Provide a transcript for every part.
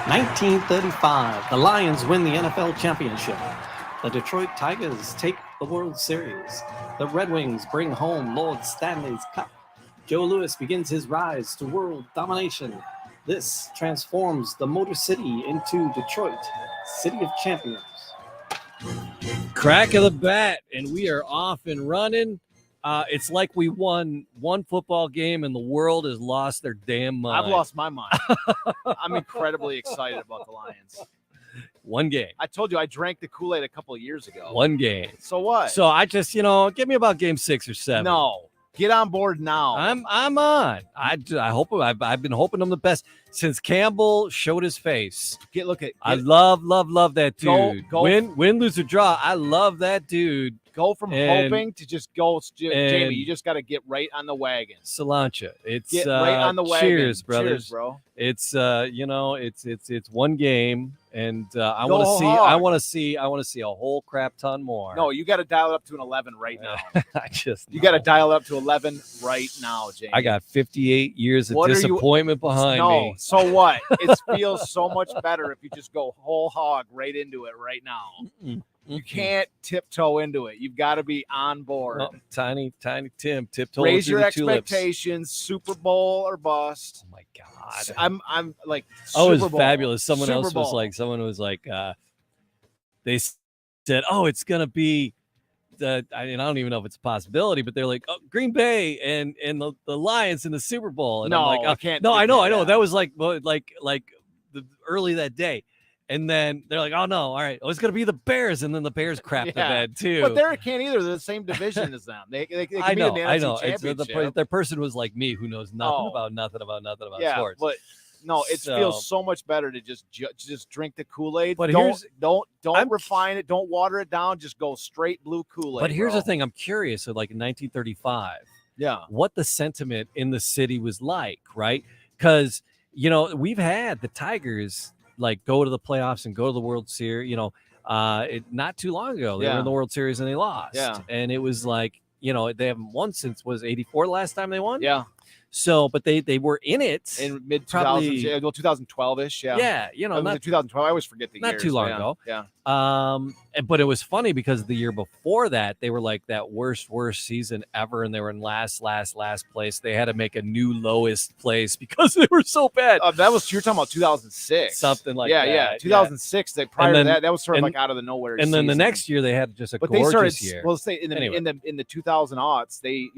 1935, the Lions win the NFL championship. The Detroit Tigers take the World Series. The Red Wings bring home Lord Stanley's Cup. Joe Louis begins his rise to world domination. This transforms the Motor City into Detroit, City of Champions. Crack of the bat, and we are off and running. It's like we won one football game and the world has lost their damn mind. I've lost my mind. I'm incredibly excited about the Lions. One game. I told you I drank the Kool-Aid a couple of years ago. One game. So what? So I just, give me about game 6 or 7. No. Get on board now. I'm on. I hope I've been hoping I'm the best since Campbell showed his face. I love that dude. Go. Win, lose or draw. I love that dude. Go from hoping to just go. Jamie, you just got to get right on the wagon. Cilantro. It's get right on the wagon. Cheers, brothers. Cheers, bro. It's it's one game, and I want to see a whole crap ton more. No, you got to dial it up to an 11 right now. You got to dial it up to 11 right now, Jamie. I got 58 years of disappointment behind me. So what? It feels so much better if you just go whole hog right into it right now. You can't tiptoe into it. You've got to be on board. Oh, tiny Tim tiptoe. Raise your expectations. Super Bowl or bust. Oh my God! I'm like. Oh, it was Bowl. fabulous. Someone Super else Bowl. was like, they said, "Oh, it's gonna be." I don't even know if it's a possibility, but they're like, "Oh, Green Bay and the Lions in the Super Bowl." And no, I'm like, I can't. No, I know. That was like the early that day. And then they're like, "Oh no, all right, it's gonna be the Bears," and then the Bears crapped the bed too. But they can't either. They're the same division as them. They can be in the NFC Championship. The person was like me, who knows nothing about sports. But no, it feels so much better to just drink the Kool-Aid. But don't refine it. Don't water it down. Just go straight blue Kool-Aid. But here's the thing: I'm curious. So, like in 1935, what the sentiment in the city was like, right? Because we've had the Tigers like go to the playoffs and go to the World Series, not too long ago, they were in the World Series and they lost. Yeah. And it was like, they haven't won since was 84 last time they won. Yeah. So, but they were in it in mid 2000s, 2012ish. Yeah. Not 2012. I always forget the years. Not too long ago. Yeah. But it was funny because the year before that, they were like that worst season ever, and they were in last place. They had to make a new lowest place because they were so bad. You're talking about 2006, something like that. Yeah, 2006. They prior to that was sort of like out of the nowhere. And then the next year they had just gorgeous year. Well, say in the 2000 aughts, they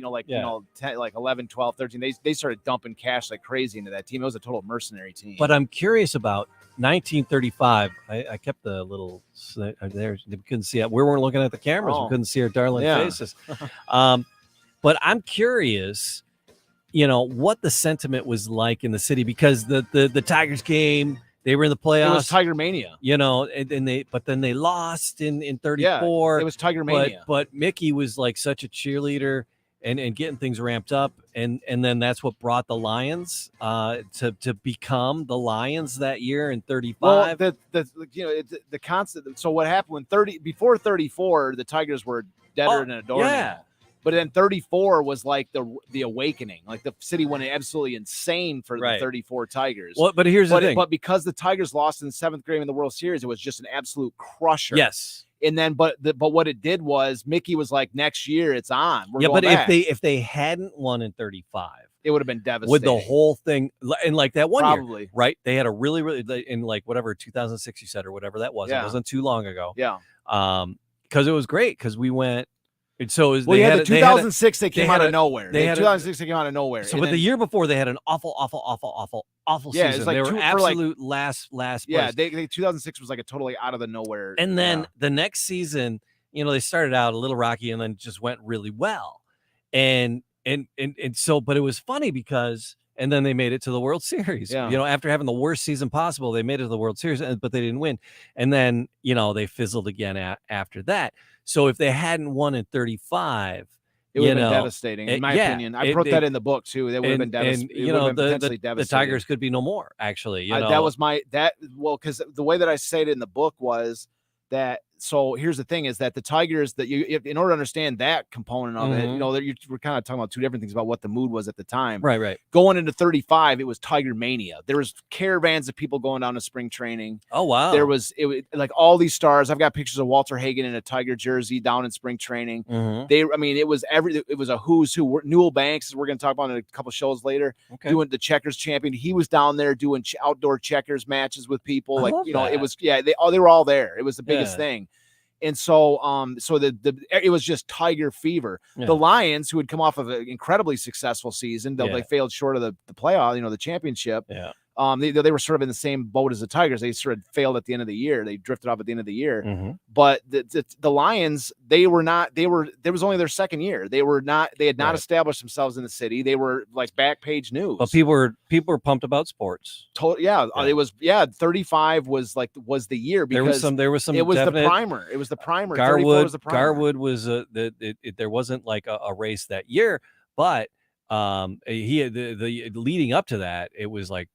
10, like 11, 12, 13. They started dumping cash like crazy into that team. It was a total mercenary team. But I'm curious about 1935. I kept the little there. We couldn't see it. We weren't looking at the cameras. We couldn't see our darling faces. But I'm curious, what the sentiment was like in the city, because the Tigers game, they were in the playoffs. It was Tiger Mania. But then they lost in 34. Yeah, it was Tiger Mania. But Mickey was like such a cheerleader and getting things ramped up, and then that's what brought the Lions to become the Lions that year in 35. Well, the constant. So what happened before 34, the Tigers were deader than a doornail. Yeah. But then 34 was like the awakening. Like the city went absolutely insane for the 34 Tigers. Well, but here's the thing. But because the Tigers lost in the 7th game in the World Series, it was just an absolute crusher. Yes. And then, but what it did was Mickey was like, next year it's on. But back. if they hadn't won in 35, it would have been devastating. With the whole thing, and like that one Probably. year, right? They had a really in like whatever 2006 you said or whatever that was. Yeah. It wasn't too long ago. Yeah. Because it was great because we went. And so it was, 2006 they came out of nowhere. 2006 they came out of nowhere. So, but the year before they had an awful season. It's like they were absolute last place. Yeah, 2006 was like a totally out of the nowhere. And then the next season, they started out a little rocky and then just went really well. And so, but it was funny because, and then they made it to the World Series. Yeah. After having the worst season possible, they made it to the World Series, but they didn't win. And then, they fizzled again after that. So if they hadn't won in 35, it would have been devastating, in my opinion. I wrote that in the book too. That would have been devastating. The Tigers could be no more. Actually, that was because the way that I say it in the book was that so here's the thing is that the Tigers in order to understand that component of it, we're kind of talking about two different things about what the mood was at the time. Right. Going into 35, it was Tiger Mania. There was caravans of people going down to spring training. Oh, wow. It was like all these stars. I've got pictures of Walter Hagen in a Tiger jersey down in spring training. It was a who's who. Newell Banks, we're going to talk about in a couple shows later, doing the checkers champion. He was down there doing outdoor checkers matches with people. It was, they were all there. It was the biggest thing. And so, it was just Tiger fever. Yeah. The Lions, who had come off of an incredibly successful season, though they failed short of the playoff, the championship. Yeah. They were sort of in the same boat as the Tigers. They sort of failed at the end of the year. They drifted off at the end of the year. But the Lions, there was only their second year. They had not established themselves in the city. They were like back page news. But people were pumped about sports. It was 35 was the year because there was some it was definite, the primer. It was the primer. Garwood was the primer. Garwood was there wasn't like a race that year, but he had the leading up to that, it was like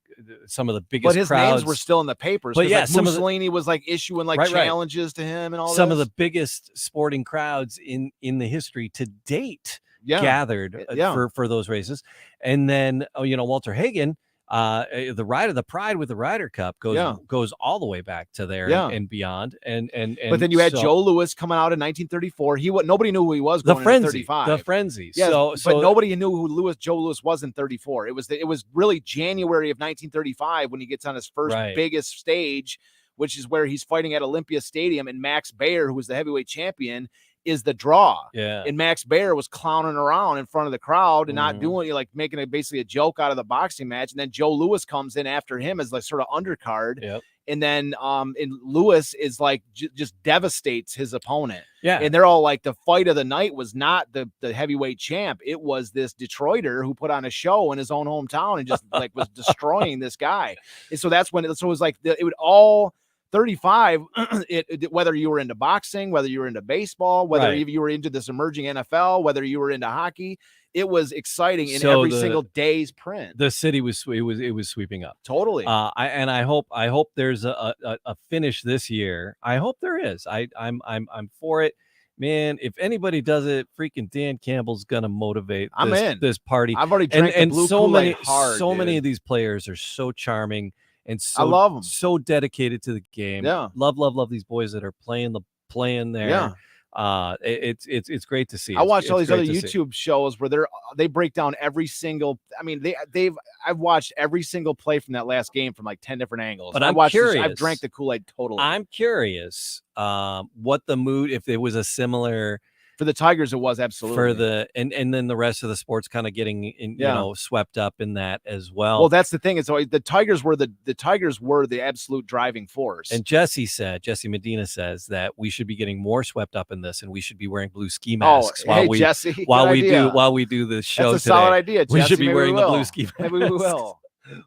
some of the biggest but his crowds names were still in the papers. But Mussolini was like issuing challenges to him and all some of the biggest sporting crowds in the history to date gathered for those races. And then Walter Hagen, the Ride of the Pride with the Ryder Cup goes all the way back to there and beyond. And but then you had Joe Louis coming out in 1934. Nobody knew who he was going into 35. The frenzy. Yeah, but nobody knew who Joe Louis was in 34. It was really January of 1935 when he gets on his first biggest stage, which is where he's fighting at Olympia Stadium, and Max Baer, who was the heavyweight champion, is the draw. Yeah. And Max Baer was clowning around in front of the crowd and not doing making basically a joke out of the boxing match. And then Joe Louis comes in after him as like sort of undercard. Yep. And then and Lewis is like just devastates his opponent. Yeah. And they're all like, the fight of the night was not the heavyweight champ. It was this Detroiter who put on a show in his own hometown and just like was destroying this guy. And so that's when it was like it would all 35, whether you were into boxing, whether you were into baseball, whether you were into this emerging NFL, whether you were into hockey, it was exciting in every single day's print. The city was sweeping up totally. I hope there's a finish this year. I hope there is. I'm for it. Man, if anybody does it, freaking Dan Campbell's gonna motivate this party. I've already drank the blue Kool-Aid hard. So many of these players are so charming. And so I love them. So dedicated to the game. Yeah. Love these boys that are playing there. Yeah. It's great to see. I watched all these other YouTube shows where they break down every single. I mean, I've watched every single play from that last game from like 10 different angles. But I'm curious. I've drank the Kool-Aid totally. I'm curious what the mood, if it was a similar. For the Tigers, it was absolutely for the and then the rest of the sports kind of getting swept up in that as well. Well, that's the thing. It's always the Tigers were the absolute driving force. And Jesse Medina says that we should be getting more swept up in this, and we should be wearing blue ski masks while we do this show. That's a solid idea. We should be wearing the blue ski masks. Maybe we will.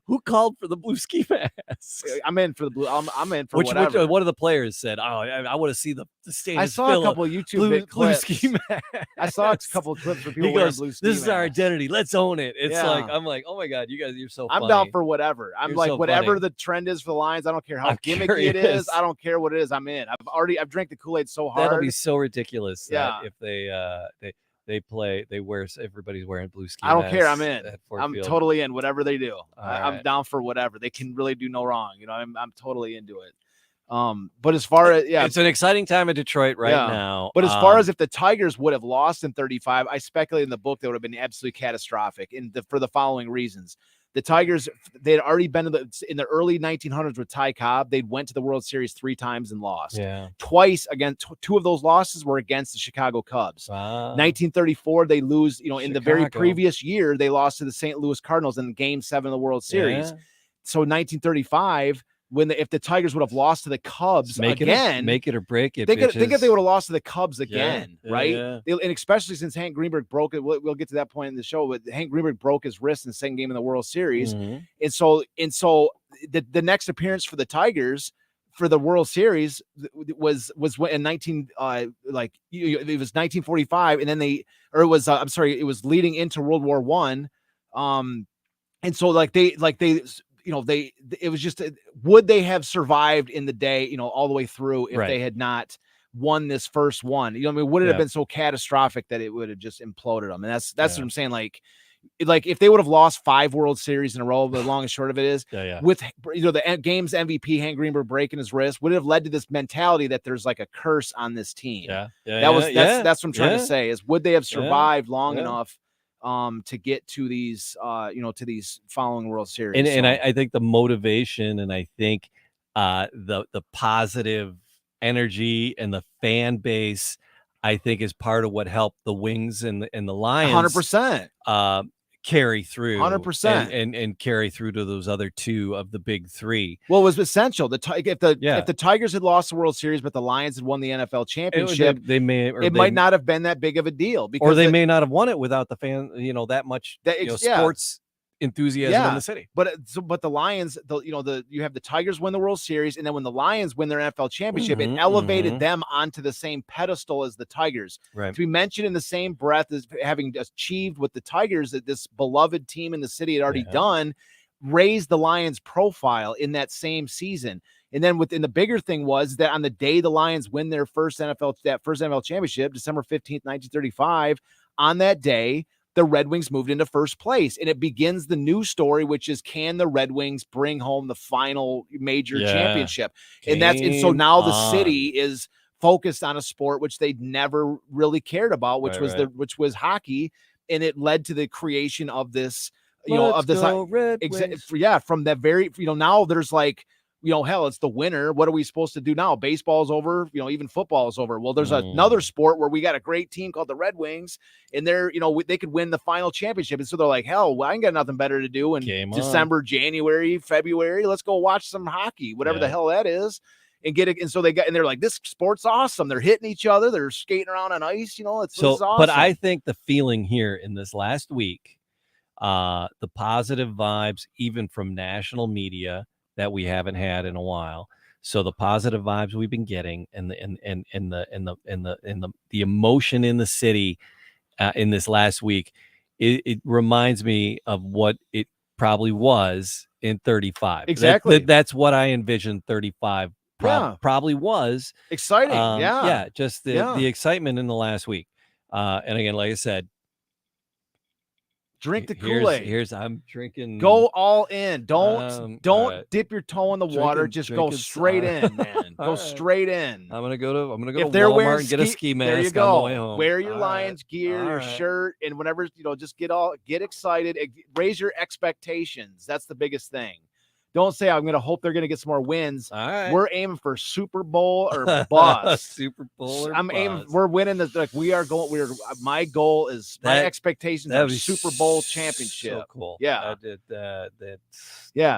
Who called for the blue ski masks? I'm in for the blue. I'm in for whatever. Which one of the players said, "Oh, I want to see the stage." I saw a couple of YouTube blue ski masks. I saw a couple of clips where people wearing blue ski masks. This is our identity. Let's own it. It's I'm like, oh my god, you guys, you're so funny. I'm down for whatever. Whatever the trend is for the Lions. I don't care how gimmicky it is. I don't care what it is. I'm in. I've drank the Kool-Aid so hard. That'll be so ridiculous. That if everybody's wearing blue ski. I don't care. I'm in. I'm totally in. Whatever they do, I'm down for whatever. They can really do no wrong. I'm totally into it. But as far as it's an exciting time in Detroit now. But as far as if the Tigers would have lost in 35, I speculate in the book that would have been absolutely catastrophic. For the following reasons. The Tigers, they had already been in the early 1900s with Ty Cobb. They went to the World Series 3 times and lost. Yeah. Twice against 2 of those losses were against the Chicago Cubs. 1934, they lose. In the very previous year, they lost to the St. Louis Cardinals in Game 7 of the World Series. Yeah. So 1935. If the Tigers would have lost to the Cubs make it or break it. Think if they would have lost to the Cubs again, right? Yeah. And especially since Hank Greenberg broke it. We'll get to that point in the show, but Hank Greenberg broke his wrist in the second game of the World Series. Mm-hmm. And so the next appearance for the Tigers for the World Series was in 1945, and then it was leading into World War I. And so it was just, would they have survived in the day, all the way through if they had not won this first one. You know, I mean, would it have been so catastrophic that it would have just imploded them? And that's what I'm saying. Like if they would have lost 5 World Series in a row, the long and short of it is with, you know, the game's MVP, Hank Greenberg, breaking his wrist, would it have led to this mentality that there's like a curse on this team. That's what I'm trying to say is, would they have survived long enough to get to these, you know, to these following World Series? And I think the motivation, and I think the positive energy and the fan base, I think, is part of what helped the Wings and the Lions 100% carry through 100% and carry through to those other 2 of the big 3. Well, it was essential. If the Tigers had lost the World Series, but the Lions had won the NFL championship, they might not have been that big of a deal, because or they may not have won it without the fan, you know, that much sports enthusiasm in the city. But the Lions, you have the Tigers win the World Series, and then when the Lions win their NFL championship, it elevated them onto the same pedestal as the Tigers. Right. To be mentioned in the same breath as having achieved what the Tigers, that this beloved team in the city, had already done, raised the Lions' profile in that same season. And then the bigger thing was that on the day the Lions win their first NFL championship, December 15th, 1935, on that day, the Red Wings moved into first place, and it begins the new story, which is, can the Red Wings bring home the final major championship? And so now the city is focused on a sport which they'd never really cared about, which was hockey. And it led to the creation of this, from that very, now there's like, hell, it's the winter. What are we supposed to do now? Baseball's over, even football is over. Well, there's another sport where we got a great team called the Red Wings, and they're, they could win the final championship. And so they're like, hell, I ain't got nothing better to do in December, January, February. Let's go watch some hockey, whatever the hell that is, and get it. And so they're like, this sport's awesome. They're hitting each other. They're skating around on ice. It's awesome. But I think the feeling here in this last week, the positive vibes, even from national media, that we haven't had in a while. So the positive vibes we've been getting, and the emotion in the city in this last week, it reminds me of what it probably was in 35. Exactly. That's what I envisioned 35 probably was. Exciting. Just the excitement in the last week. And again, like I said, drink the Kool-Aid. I'm drinking. Go all in. Don't dip your toe in the water. Just go straight in, man. Go straight in. I'm gonna go to Walmart and get a ski mask. There you go. On the way home. Wear your Lions gear, your shirt, and whenever just get excited. Raise your expectations. That's the biggest thing. Don't say, I'm going to hope they're going to get some more wins. All right. We're aiming for Super Bowl or bust. Super Bowl or I'm bust. aiming. We're winning this. Like my goal is, my expectations are Super Bowl championship. So cool. Yeah.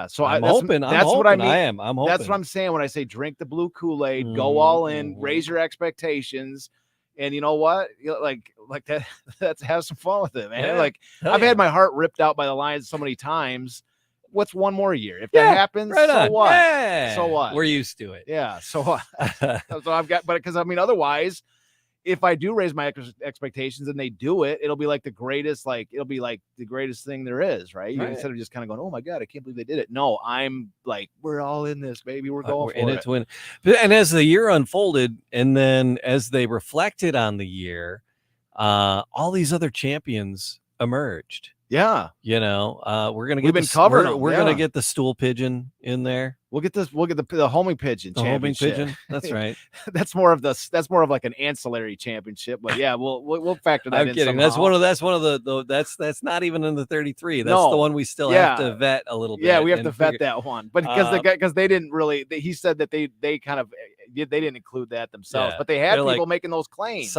So I'm hoping. That's what I mean. I'm hoping. That's what I'm saying when I say drink the blue Kool-Aid, go all in, raise your expectations. And you know what? Like that. Let's have some fun with it, man. Yeah. I've had my heart ripped out by the Lions so many times. What's one more year? If that happens, so what? Yeah. So what? We're used to it. Yeah. So what? So I've got, but because otherwise, if I do raise my expectations and they do it, it'll be like the greatest, it'll be like the greatest thing there is, right? Instead of just kind of going, oh my God, I can't believe they did it. No, I'm like, we're all in this, baby. We're going for it. Winning. And as the year unfolded, and then as they reflected on the year, all these other champions emerged. Yeah, we're gonna get. We've been covering. We're gonna get the stool pigeon in there. We'll get this. We'll get the homing pigeon. The homing pigeon. That's right. That's more of like an ancillary championship. But yeah, we'll factor that in. I'm kidding. Somehow. That's one of the that's not even in the 33. That's the one we still have to vet a little bit. Yeah, we have to vet that one. But because they didn't really. He said that they kind of they didn't include that themselves. But they had people making those claims.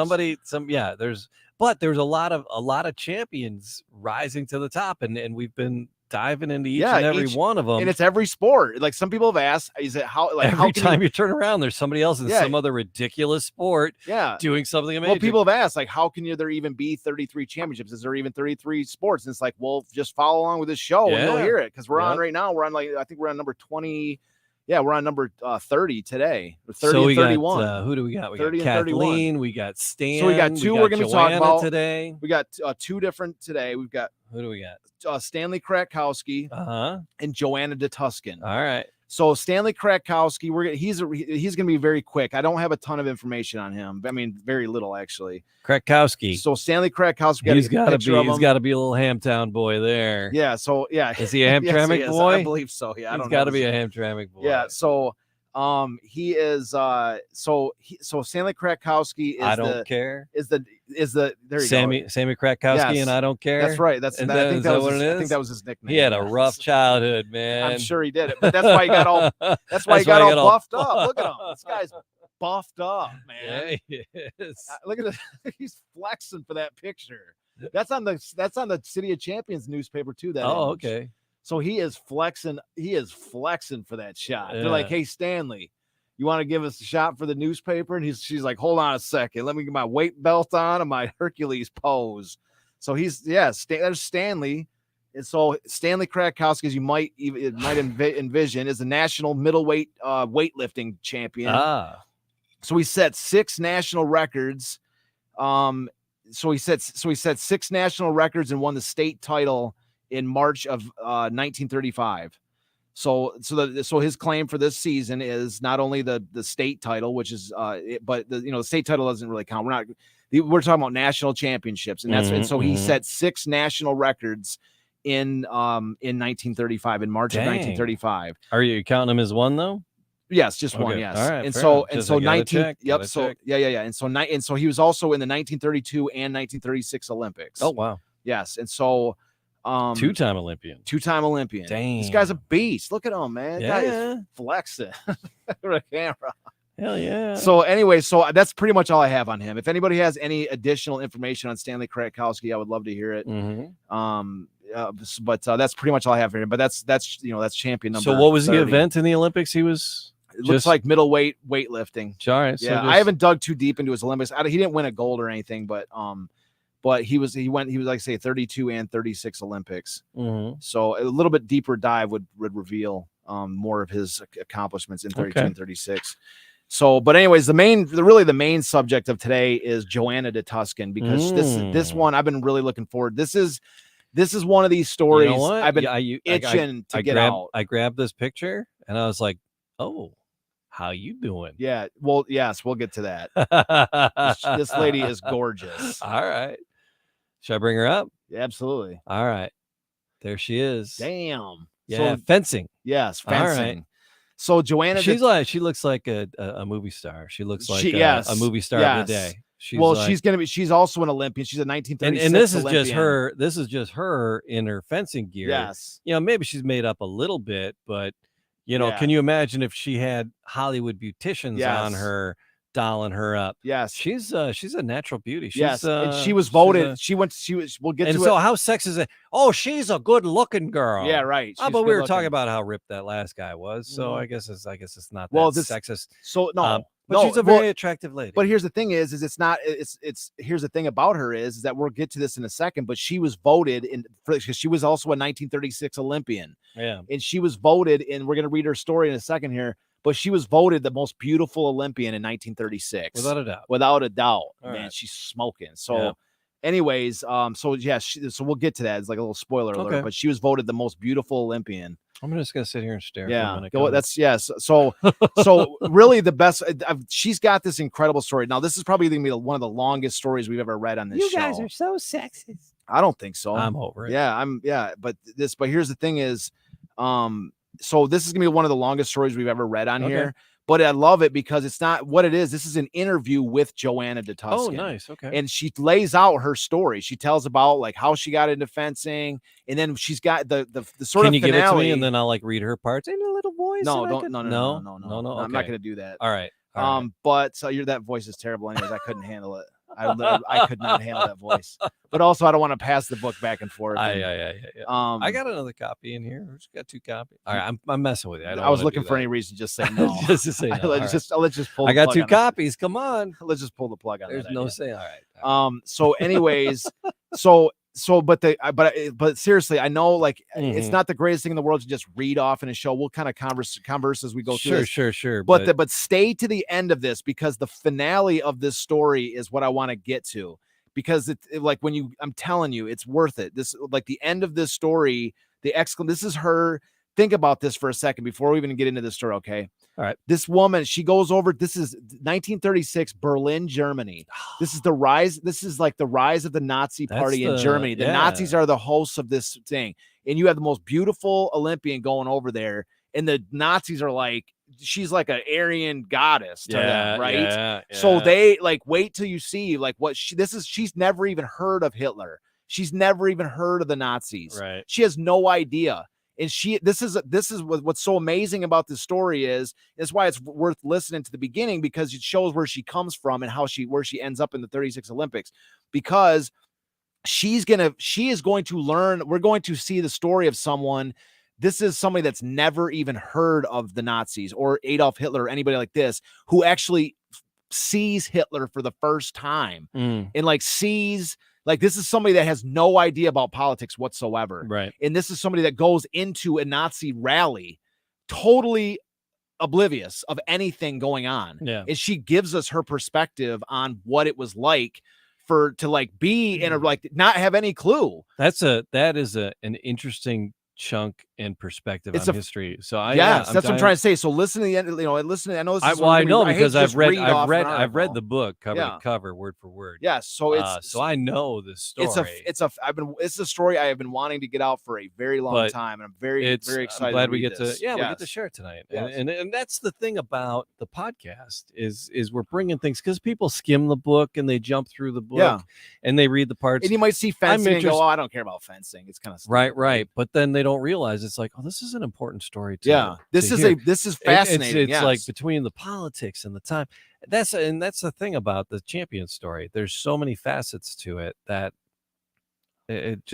There's a lot of champions rising to the top, and we've been diving into each and every one of them. And it's every sport. Like some people have asked, is it every time you turn around, there's somebody else in some other ridiculous sport doing something amazing. Well, people have asked, how can there even be 33 championships? Is there even 33 sports? And it's like, well, just follow along with this show and you'll hear it. Because we're on right now. We're on I think we're on number 20. Yeah, we're on number 30 today. 30 and 31. Got, who do we got? We 30 got Kathleen. We got Stan. So we got two we're going to talk about today. We got two different today. We've got who do we got? Stanley Kratkowski and Joanna De Tuscan. All right. So Stanley Kratkowski, he's going to be very quick. I don't have a ton of information on him. I mean, very little actually. Kratkowski. So Stanley Kratkowski, he's got to be a little Hamtown boy there. Yeah. So yeah, is he a Hamtramck boy? I believe so. Yeah, he's got to be a Hamtramck boy. Yeah. So he is so Stanley Kratkowski is I don't care. Is the there you Sammy go. Sammy Kratkowski, yes. And I don't care. That's right. I think that was his nickname. He had a rough childhood, man. I'm sure he did it, but that's why he got all he got all buffed up. Look at him. This guy's buffed up, man. Yeah, he is. Look at this. He's flexing for that picture. That's on the City of Champions newspaper too. That image. Okay. So he is flexing. He is flexing for that shot. Yeah. They're like, "Hey, Stanley, you want to give us a shot for the newspaper?" And she's like, "Hold on a second. Let me get my weight belt on and my Hercules pose." So there's Stanley. And so Stanley Kratkowski, as you might envision, is the national middleweight weightlifting champion. So he set 6 national records. So he set 6 national records and won the state title in March of 1935. So his claim for this season is not only the state title, which is but the state title doesn't really count. We're talking about national championships, and and so he set 6 national records in 1935, in March of 1935. Are you counting them as one though? Yes, just one. Yes. All right. And so 19. Check, yep. So yeah. And so he was also in the 1932 and 1936 Olympics. Oh wow. Yes. And so 2-time Olympian. 2-time Olympian. Dang. This guy's a beast. Look at him, man. Yeah. Guy is flexing for a camera. Hell yeah. So anyway, that's pretty much all I have on him. If anybody has any additional information on Stanley Kratkowski, I would love to hear it. Mm-hmm. But that's pretty much all I have for him. But that's champion number. So what was 30. the event in the Olympics? He was. It looks like middleweight weightlifting. All right. Yeah, I haven't dug too deep into his Olympics. He didn't win a gold or anything, but he was like I say 32 and 36 Olympics. Mm-hmm. So a little bit deeper dive would reveal more of his accomplishments in 32 and 36. So, but anyways, the main subject of today is Joanna De Tuscan, because this one I've been really looking forward. This is one of these stories I've been itching to get out. I grabbed this picture and I was like, oh. How you doing? Yeah. Well, yes, we'll get to that. This lady is gorgeous. All right. Should I bring her up? Yeah, absolutely. All right. There she is. Damn. Yeah. Fencing. Yes. Fencing. All right. So Joanna, she looks like a movie star. She looks like a movie star of the day. She's also an Olympian. She's a 1936 and this is Olympian. just her in her fencing gear. Yes. Maybe she's made up a little bit, but can you imagine if she had Hollywood beauticians on her, dolling her up? Yes. She's a natural beauty. She's, and she was voted. We'll get to it. So how sexist is it? Oh, she's a good looking girl. Yeah, right. But we were talking about how ripped that last guy was. So I guess it's not that sexist. So no. But she's a very attractive lady. But here's the thing is it's not, here's the thing about her is that we'll get to this in a second, but she was voted because she was also a 1936 Olympian. Yeah. And she was voted, and we're going to read her story in a second here, but she was voted the most beautiful Olympian in 1936. Without a doubt. Without a doubt. All man, right. She's smoking. So anyways, so we'll get to that. It's like a little spoiler alert, but she was voted the most beautiful Olympian. I'm just gonna sit here and stare. Yeah, for a minute. that's yes. So really, the best. She's got this incredible story. Now, this is probably going to be one of the longest stories we've ever read on this show. You guys are so sexist. I don't think so. I'm over it. Yeah, but here's the thing is, so this is gonna be one of the longest stories we've ever read on here. But I love it because it's not what it is. This is an interview with Joanna De Tuscan. Oh, nice. Okay. And she lays out her story. She tells about like how she got into fencing, and then she's got the sort of finale. Can you give it to me, and then I'll like read her parts in a little voice? No. Okay. I'm not gonna do that. All right. But that voice is terrible. Anyways, I couldn't handle it. I could not handle that voice. But also, I don't want to pass the book back and forth. Yeah. I got another copy in here. I just got 2 copies. All right, I'm messing with you. I was looking for any reason to just say no. Just to say no. Let's just pull. I got 2 copies. Come on. Let's just pull the plug on. There's no say. All right. So, anyways, but seriously, I know like it's not the greatest thing in the world to just read off in a show. We'll kind of converse as we go through. Sure. But stay to the end of this, because the finale of this story is what I want to get to, because I'm telling you, it's worth it. This, like the end of this story, this is her think about this for a second before we even get into the story. Okay. All right. This woman, she goes over, this is 1936, Berlin, Germany. This is the rise. This is like the rise of the Nazi party in Germany. The Nazis are the hosts of this thing. And you have the most beautiful Olympian going over there. And the Nazis are like, she's like an Aryan goddess to them, right? Yeah. So they like, wait till you see like what she's never even heard of Hitler. She's never even heard of the Nazis. Right. She has no idea. And this is what's so amazing about this story is why it's worth listening to the beginning, because it shows where she comes from and where she ends up in the 36 Olympics, because she is going to learn. We're going to see the story of someone. This is somebody that's never even heard of the Nazis or Adolf Hitler or anybody like this, who actually sees Hitler for the first time and like sees. Like, this is somebody that has no idea about politics whatsoever. Right. And this is somebody that goes into a Nazi rally totally oblivious of anything going on. Yeah. And she gives us her perspective on what it was like to like be in a, like, not have any clue. That is an interesting chunk and perspective on history. So that's what I'm trying to say. So listen to the end. I know this is. I know because I've read the book cover to cover, word for word. Yes. So so I know this story. It's a story I have been wanting to get out for a very long time, and I'm very excited. I'm glad we get to we get to share it tonight. Yes. And that's the thing about the podcast is we're bringing things, because people skim the book and they jump through the book and they read the parts. And you might see fencing and go, "Oh, I don't care about fencing." It's kind of right. But then they don't realize it's like, oh, this is an important story too. This is fascinating. It's like between the politics and the time. That's the thing about the champion story. There's so many facets to it that it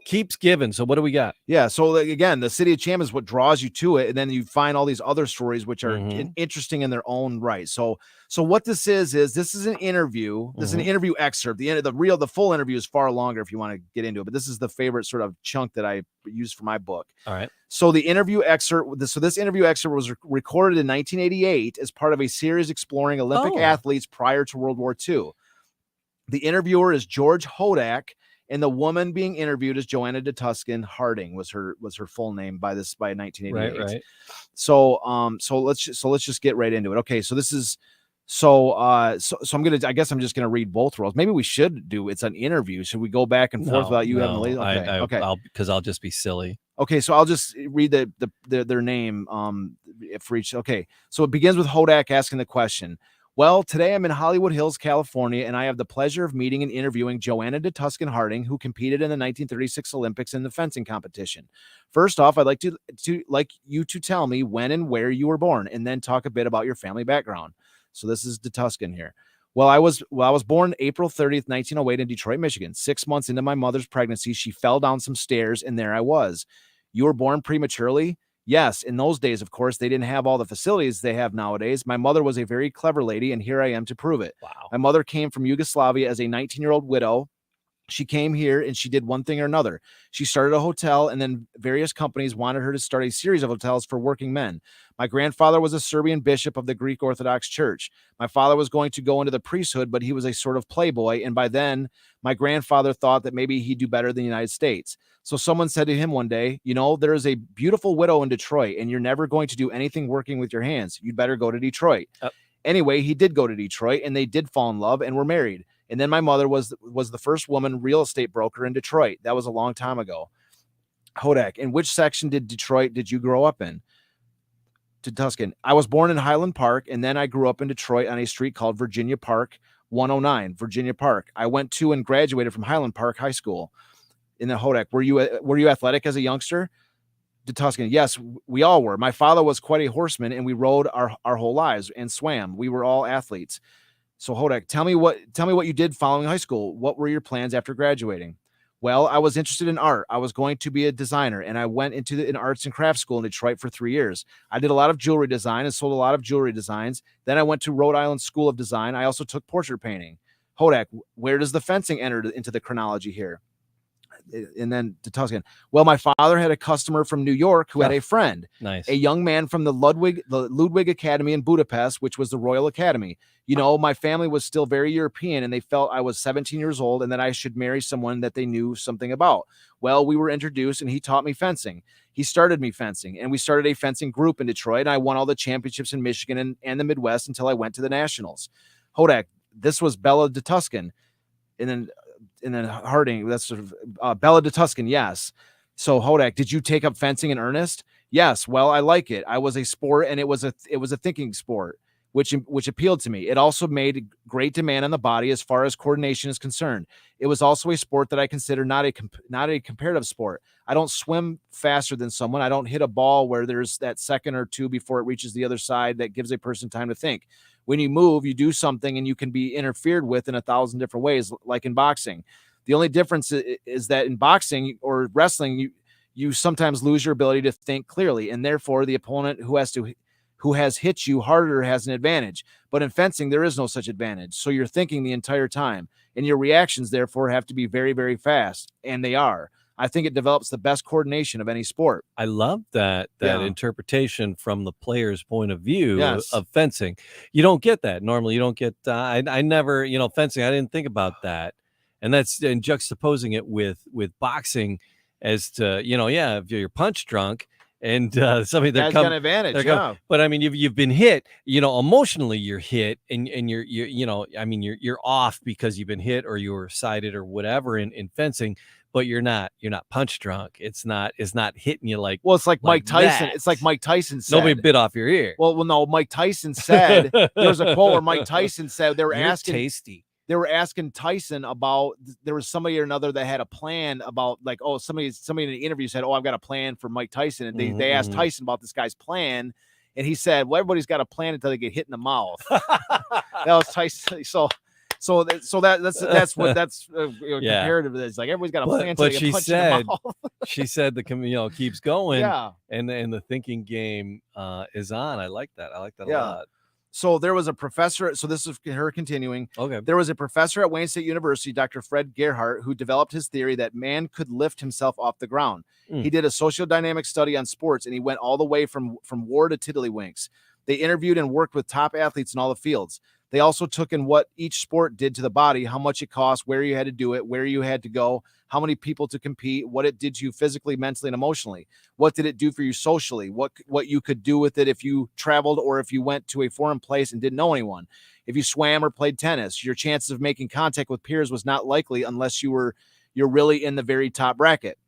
keeps giving. So what do we got? Yeah. So like, again, the City of Champions is what draws you to it, and then you find all these other stories which are interesting in their own right. So what this is this is an interview. This is an interview excerpt. The full interview is far longer if you want to get into it, but this is the favorite sort of chunk that I use for my book. All right. So the interview excerpt. This interview excerpt was recorded in 1988 as part of a series exploring Olympic athletes prior to World War II. The interviewer is George Hodak, and the woman being interviewed is Joanna De Tuscan. Harding was her full name by 1988. Right. So let's just get right into it. Okay, so this is so I'm just gonna read both roles. Maybe we should do it's an interview. Should we go back and forth without you having the lead? Okay. Because I'll just be silly. Okay, so I'll just read their name for each. Okay, so it begins with Hodak asking the question. Well, today I'm in Hollywood Hills, California, and I have the pleasure of meeting and interviewing Joanna De Tuscan Harding, who competed in the 1936 Olympics in the fencing competition. First off, I'd like you to tell me when and where you were born, and then talk a bit about your family background. So this is De Tuscan here. Well, I was born April 30th, 1908 in Detroit, Michigan. 6 months into my mother's pregnancy, she fell down some stairs, and there I was. You were born prematurely? Yes, in those days, of course, they didn't have all the facilities they have nowadays. My mother was a very clever lady, and here I am to prove it. Wow. My mother came from Yugoslavia as a 19-year-old widow. She came here and she did one thing or another. She started a hotel, and then various companies wanted her to start a series of hotels for working men. My grandfather was a Serbian bishop of the Greek Orthodox Church. My father was going to go into the priesthood, but he was a sort of playboy, and by then, my grandfather thought that maybe he'd do better than the United States. So someone said to him one day, there is a beautiful widow in Detroit, and you're never going to do anything working with your hands. You'd better go to Detroit. Anyway, he did go to Detroit, and they did fall in love and were married. And then my mother was the first woman real estate broker in Detroit. That was a long time ago. Hodak, in which section Detroit did you grow up in? To Tuscan, I was born in Highland Park, and then I grew up in Detroit on a street called Virginia Park 109, Virginia Park. I went to and graduated from Highland Park High School. In the Hodak, were you athletic as a youngster? De Tuscan, yes, we all were. My father was quite a horseman, and we rode our whole lives and swam. We were all athletes. So Hodak, tell me what you did following high school. What were your plans after graduating? Well, I was interested in art. I was going to be a designer, and I went into an arts and crafts school in Detroit for 3 years. I did a lot of jewelry design and sold a lot of jewelry designs. Then I went to Rhode Island School of Design. I also took portrait painting. Hodak, where does the fencing enter into the chronology here? and then De Tuscan. Well, my father had a customer from New York who had a friend, a young man from the Ludwig Academy in Budapest, which was the Royal Academy. You know, my family was still very European, and they felt I was 17 years old and that I should marry someone that they knew something about. Well, we were introduced, and he taught me fencing. He started me fencing, and we started a fencing group in Detroit, and I won all the championships in Michigan and the Midwest until I went to the Nationals. Hodak, this was Bella De Tuscan. And then Harding, that's sort of Bella De Tuscan, yes. So Hodak, did you take up fencing in earnest? Yes. Well, I like it. I was a sport, and it was a thinking sport, which appealed to me. It also made great demand on the body as far as coordination is concerned. It was also a sport that I consider not a comparative sport. I don't swim faster than someone. I don't hit a ball where there's that second or two before it reaches the other side that gives a person time to think. When you move, you do something, and you can be interfered with in 1,000 different ways, like in boxing. The only difference is that in boxing or wrestling, you sometimes lose your ability to think clearly, and therefore the opponent who has hit you harder has an advantage. But in fencing, there is no such advantage. So you're thinking the entire time, and your reactions therefore have to be very, very fast, and they are. I think it develops the best coordination of any sport. I love that interpretation from the player's point of view of fencing. You don't get that. Normally you don't get, I never, fencing, I didn't think about that. And that's in juxtaposing it with boxing as to, if you're punch drunk and somebody they're got an advantage. But I mean, you've been hit, emotionally you're hit and you're off because you've been hit or you were sided or whatever in fencing. But you're not punch drunk. It's not hitting you like. Well, it's like Mike Tyson. That. It's like Mike Tyson said. Nobody bit off your ear. Well, no. Mike Tyson said there was a quote where Mike Tyson said You're tasty. They were asking Tyson about, there was somebody or another that had a plan about, like, somebody in the interview said, I've got a plan for Mike Tyson, and they asked Tyson about this guy's plan, and he said, well, everybody's got a plan until they get hit in the mouth. That was Tyson. So that's comparative. It's like everybody's got a plan. But she said, the keeps going. Yeah. And the thinking game is on. I like that. A lot. So there was a professor. So this is her continuing. Okay. There was a professor at Wayne State University, Dr. Fred Gerhardt, who developed his theory that man could lift himself off the ground. He did a sociodynamic study on sports, and he went all the way from war to tiddlywinks. They interviewed and worked with top athletes in all the fields. They also took in what each sport did to the body, how much it cost, where you had to do it, where you had to go, how many people to compete, what it did to you physically, mentally, and emotionally. What did it do for you socially? What you could do with it if you traveled or if you went to a foreign place and didn't know anyone. If you swam or played tennis, your chances of making contact with peers was not likely unless you're really in the very top bracket.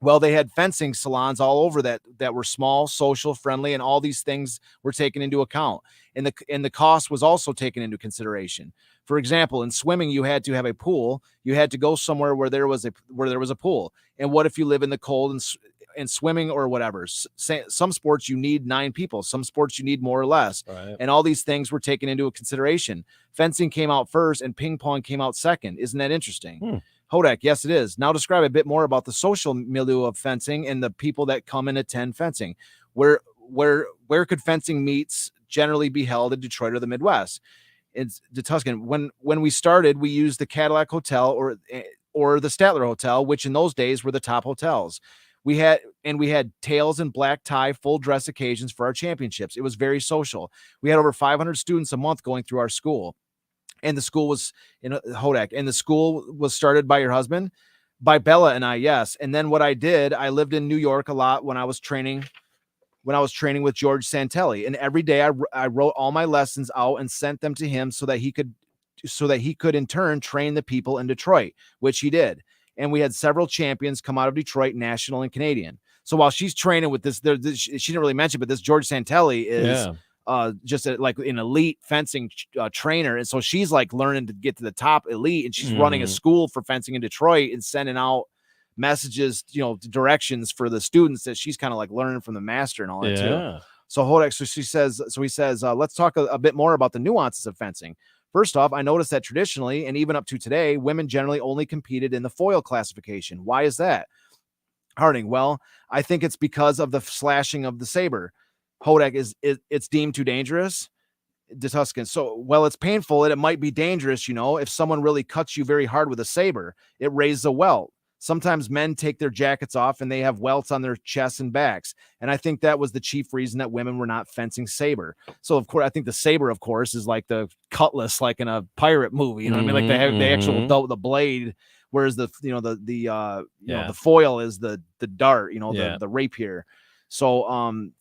Well, they had fencing salons all over that were small, social, friendly, and all these things were taken into account. And the cost was also taken into consideration. For example, in swimming, you had to have a pool. You had to go somewhere where there was a pool. And what if you live in the cold and swimming or whatever? Some sports you need 9 people. Some sports you need more or less. Right. And all these things were taken into consideration. Fencing came out first, and ping pong came out second. Isn't that interesting? Hodak, yes, it is. Now describe a bit more about the social milieu of fencing and the people that come and attend fencing. Where could fencing meets generally be held in Detroit or the Midwest? It's De Tuscan. When we started, we used the Cadillac Hotel or the Statler Hotel, which in those days were the top hotels. We had tails and black tie, full dress occasions for our championships. It was very social. We had over 500 students a month going through our school. And the school was in Hodak. And the school was started by your husband, by Bella and I, yes. And then what I did, I lived in New York a lot when I was training with George Santelli. And every day I wrote all my lessons out and sent them to him so that he could in turn train the people in Detroit, which he did. And we had several champions come out of Detroit, national and Canadian. So while she's training with this she didn't really mention, but this George Santelli is just like an elite fencing trainer. And so she's like learning to get to the top elite, and she's running a school for fencing in Detroit and sending out messages, directions for the students that she's kind of like learning from the master and all that too. So Hodak, he says, let's talk a bit more about the nuances of fencing. First off, I noticed that traditionally, and even up to today, women generally only competed in the foil classification. Why is that? Harding, well, I think it's because of the slashing of the saber. Hodak, it's deemed too dangerous. De Tuscan, so, well, it's painful and it might be dangerous, if someone really cuts you very hard with a saber, it raises a welt. Sometimes men take their jackets off and they have welts on their chests and backs. And I think that was the chief reason that women were not fencing saber. So, of course, I think the saber, of course, is like the cutlass, like in a pirate movie. You know what I mean? Like they have the actual the blade, whereas the foil is the dart, the rapier. So, and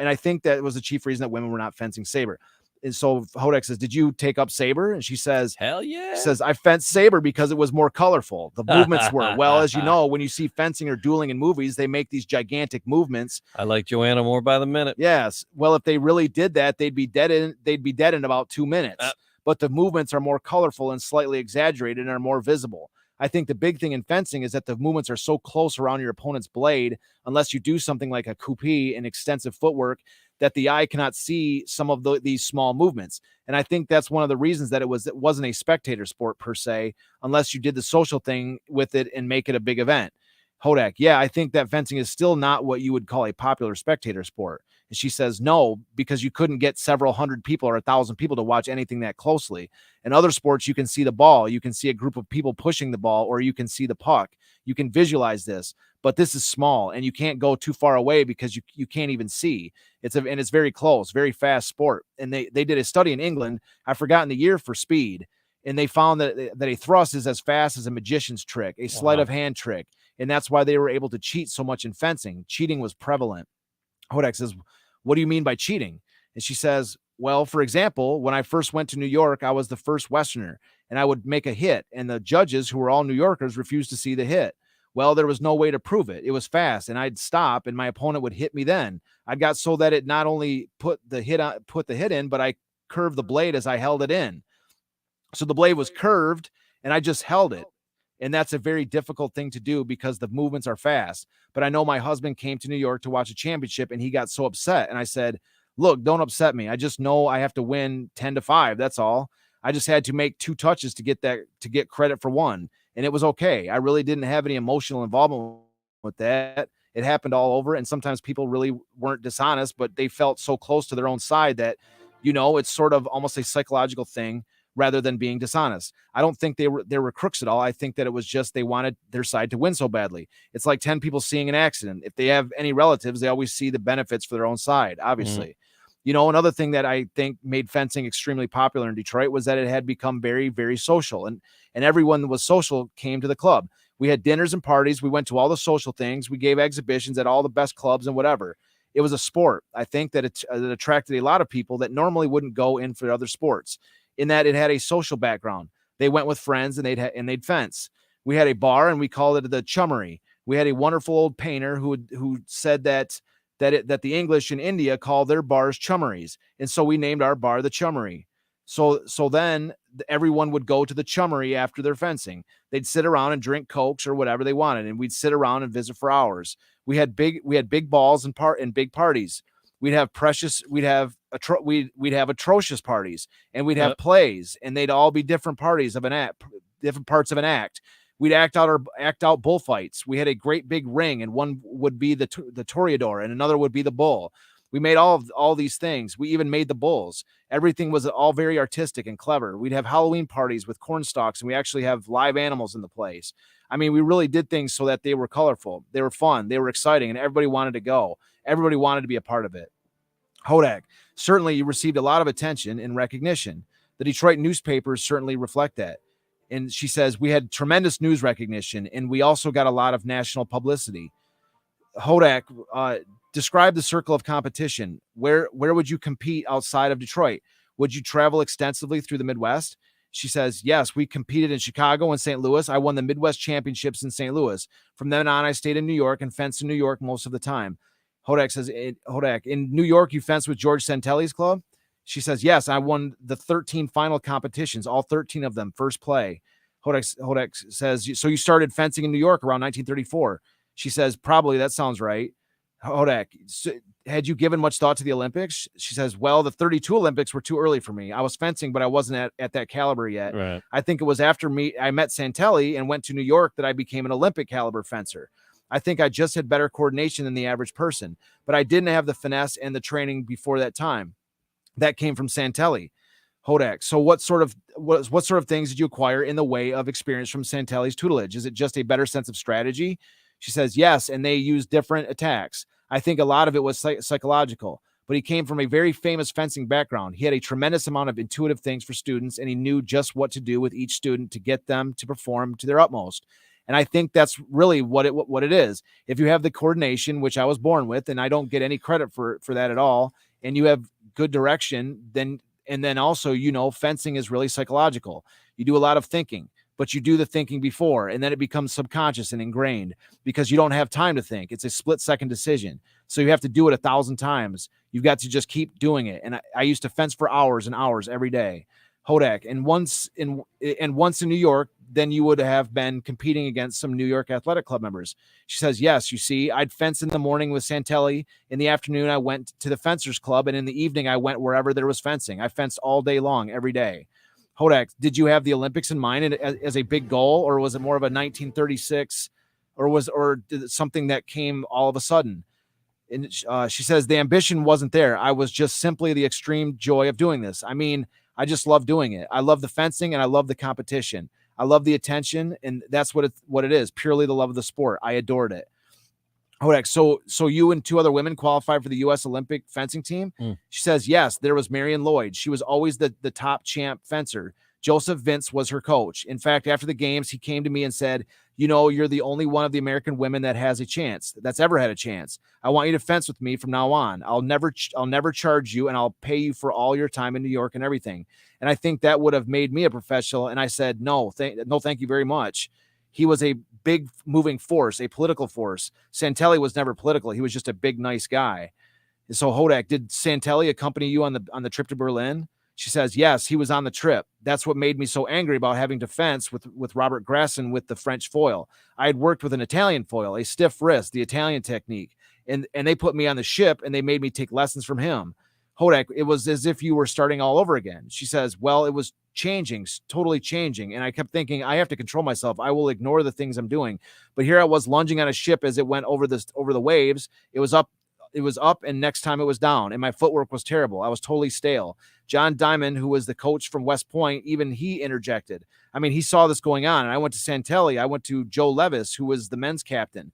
I think that was the chief reason that women were not fencing saber. And so Hodak says, did you take up saber? And she says, hell yeah. She says, I fenced saber because it was more colorful. The movements were, well, as you know, when you see fencing or dueling in movies, they make these gigantic movements. I like Joanna more by the minute. Yes. Well, if they really did that, they'd be dead in about 2 minutes. But the movements are more colorful and slightly exaggerated and are more visible. I think the big thing in fencing is that the movements are so close around your opponent's blade, unless you do something like a coupe and extensive footwork, that the eye cannot see some of these small movements. And I think that's one of the reasons that it wasn't a spectator sport per se, unless you did the social thing with it and make it a big event. Hodak, yeah, I think that fencing is still not what you would call a popular spectator sport. And she says, no, because you couldn't get several hundred people or 1,000 people to watch anything that closely. In other sports, you can see the ball, you can see a group of people pushing the ball, or you can see the puck. You can visualize this, but this is small and you can't go too far away because you can't even see. And it's very close, very fast sport. And they did a study in England. I've forgotten the year for speed. And they found that a thrust is as fast as a magician's trick, a sleight of hand trick. And that's why they were able to cheat so much in fencing. Cheating was prevalent. Hodak says, what do you mean by cheating? And she says, well, for example, when I first went to New York, I was the first Westerner and I would make a hit and the judges, who were all New Yorkers, refused to see the hit. Well, there was no way to prove it. It was fast and I'd stop and my opponent would hit me then. I got so that it not only put the hit in, but I curved the blade as I held it in. So the blade was curved and I just held it. And that's a very difficult thing to do because the movements are fast. But I know my husband came to New York to watch a championship and he got so upset. And I said, look, don't upset me. I just know I have to win 10-5. That's all. I just had to make 2 touches to get credit for one. And it was okay. I really didn't have any emotional involvement with that. It happened all over. And sometimes people really weren't dishonest, but they felt so close to their own side that, it's sort of almost a psychological thing rather than being dishonest. I don't think they were crooks at all. I think that it was just they wanted their side to win so badly. It's like 10 people seeing an accident. If they have any relatives, they always see the benefits for their own side, obviously. Another thing that I think made fencing extremely popular in Detroit was that it had become very, very social. And everyone that was social came to the club. We had dinners and parties. We went to all the social things. We gave exhibitions at all the best clubs and whatever. It was a sport. I think that it attracted a lot of people that normally wouldn't go in for other sports, in that it had a social background. They went with friends and they'd fence. We had a bar and we called it the Chummery. We had a wonderful old painter who said that the English in India call their bars chummeries. And so we named our bar the Chummery. So then everyone would go to the Chummery after their fencing. They'd sit around and drink Cokes or whatever they wanted. And we'd sit around and visit for hours. We had big balls and big parties. We'd have atrocious parties, and we'd have plays, and they'd all be different parties of different parts of an act. We'd act out bullfights. We had a great big ring, and one would be the toreador, and another would be the bull. We made all these things. We even made the bulls. Everything was all very artistic and clever. We'd have Halloween parties with corn stalks, and we actually have live animals in the place. I mean, we really did things so that they were colorful, they were fun, they were exciting, and everybody wanted to go. Everybody wanted to be a part of it. Hodak, certainly you received a lot of attention and recognition. The Detroit newspapers certainly reflect that. And she says, we had tremendous news recognition, and we also got a lot of national publicity. Hodak, describe the circle of competition. Where would you compete outside of Detroit? Would you travel extensively through the Midwest? She says, yes, we competed in Chicago and St. Louis. I won the Midwest Championships in St. Louis. From then on, I stayed in New York and fenced in New York most of the time. Hodak says, Hodak, in New York, you fenced with George Santelli's club? She says, yes, I won the 13 final competitions, all 13 of them, first play. Hodak says, so you started fencing in New York around 1934. She says, probably, that sounds right. Hodak, so had you given much thought to the Olympics? She says, well, the 32 Olympics were too early for me. I was fencing, but I wasn't at that caliber yet. Right. I think it was after I met Santelli and went to New York that I became an Olympic caliber fencer. I think I just had better coordination than the average person, but I didn't have the finesse and the training before that time. That came from Santelli. Hodak, so what sort of things did you acquire in the way of experience from Santelli's tutelage? Is it just a better sense of strategy? She says, yes, and they use different attacks. I think a lot of it was psychological, but he came from a very famous fencing background. He had a tremendous amount of intuitive things for students, and he knew just what to do with each student to get them to perform to their utmost. And I think that's really what it is. If you have the coordination, which I was born with, and I don't get any credit for that at all, and you have good direction, then also, fencing is really psychological. You do a lot of thinking, but you do the thinking before, and then it becomes subconscious and ingrained because you don't have time to think. It's a split-second decision. So you have to do it 1,000 times. You've got to just keep doing it. And I used to fence for hours and hours every day. Hodak, and once in New York, then you would have been competing against some New York Athletic Club members. She says, yes, you see, I'd fence in the morning with Santelli. In the afternoon, I went to the Fencers Club, and in the evening, I went wherever there was fencing. I fenced all day long, every day. Hodak, did you have the Olympics in mind as a big goal, or was it more of a 1936, or did it something that came all of a sudden? And she says, the ambition wasn't there. I was just simply the extreme joy of doing this. I mean, I just love doing it. I love the fencing, and I love the competition. I love the attention, and that's what it is, purely the love of the sport. I adored it. Hodak, so you and 2 other women qualified for the U.S. Olympic fencing team? She says, yes, there was Marion Lloyd. She was always the top champ fencer. Joseph Vince was her coach. In fact, after the games, he came to me and said, you're the only one of the American women that has a chance, that's ever had a chance. I want you to fence with me from now on. I'll never charge you, and I'll pay you for all your time in New York and everything. And I think that would have made me a professional. And I said, no, thank you very much. He was a big moving force, a political force. Santelli was never political. He was just a big, nice guy. And so Hodak, did Santelli accompany you on the trip to Berlin? She says, yes, he was on the trip. That's what made me so angry about having to fence with Robert Grasson with the French foil. I had worked with an Italian foil, a stiff wrist, the Italian technique. And they put me on the ship, and they made me take lessons from him. Hodak, it was as if you were starting all over again. She says, well, it was changing, totally changing. And I kept thinking, I have to control myself. I will ignore the things I'm doing. But here I was lunging on a ship as it went over the waves. It was up, and next time it was down, and my footwork was terrible. I was totally stale. John Diamond, who was the coach from West Point, even he interjected. I mean, he saw this going on, and I went to Santelli. I went to Joe Levis, who was the men's captain.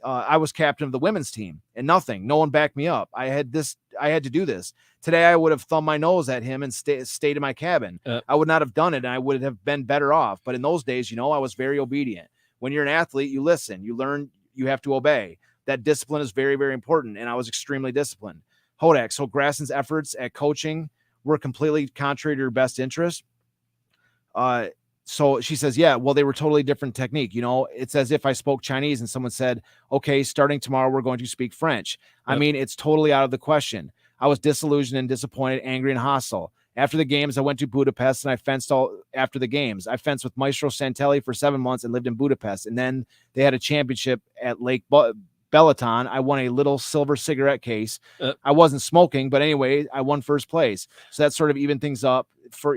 I was captain of the women's team, and no one backed me up. I had to do this. Today, I would have thumbed my nose at him and stayed in my cabin. I would not have done it, and I would have been better off. But in those days, I was very obedient. When you're an athlete, you listen, you learn, you have to obey. That discipline is very, very important, and I was extremely disciplined. Hodak, so Grasson's efforts at coaching were completely contrary to your best interest. So she says, yeah, well, they were totally different technique. It's as if I spoke Chinese and someone said, okay, starting tomorrow, we're going to speak French. Yep. I mean, it's totally out of the question. I was disillusioned and disappointed, angry and hostile. After the games, I went to Budapest, and I fenced after the games. I fenced with Maestro Santelli for 7 months and lived in Budapest. And then they had a championship at Lake Balaton. I won a little silver cigarette case. I wasn't smoking, but anyway, I won first place. So that sort of evened things up for